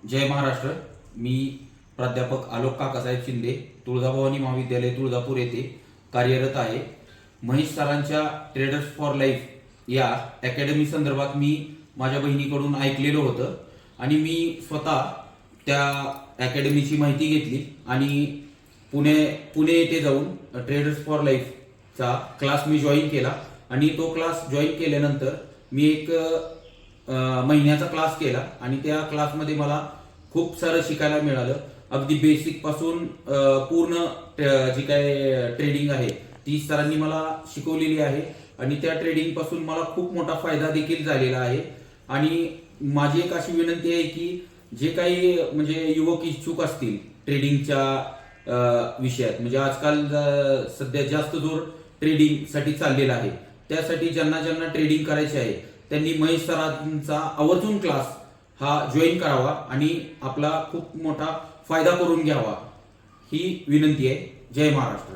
जय महाराष्ट्र. मी प्राध्यापक आलोक काकासाहेब शिंदे, तुळजाभवानी महाविद्यालय तुळजापूर येथे कार्यरत आहे. महेश सरांच्या ट्रेडर्स फॉर लाईफ या अकॅडमी संदर्भात मी माझ्या बहिणीकडून ऐकलेलं होतं आणि मी स्वतः त्या अकॅडमीची माहिती घेतली आणि पुणे येथे जाऊन ट्रेडर्स फॉर लाईफचा क्लास मी जॉईन केला आणि तो क्लास जॉईन केल्यानंतर मी एक महिन्याचा क्लास केला आणि त्या क्लासमध्ये मला खूप सारं शिकायला मिळालं. अगदी बेसिक पासून पूर्ण जी काय ट्रेडिंग आहे ती सरांनी मला शिकवलेली आहे आणि त्या ट्रेडिंग पासून मला खूप मोठा फायदा देखील झालेला आहे. आणि माझी एक अशी विनंती आहे की जे काही म्हणजे युवक इच्छुक असतील ट्रेडिंगच्या विषयात, म्हणजे आजकाल सध्या जास्त जोर ट्रेडिंग साठी चाललेला आहे, त्यासाठी ज्यांना ज्यांना ट्रेडिंग करायचे आहे त्यांनी महेश सरांचा आवर्जून क्लास हा जॉईन करावा आणि आपला खूप मोठा फायदा करून घ्यावा ही विनंती आहे. जय महाराष्ट्र.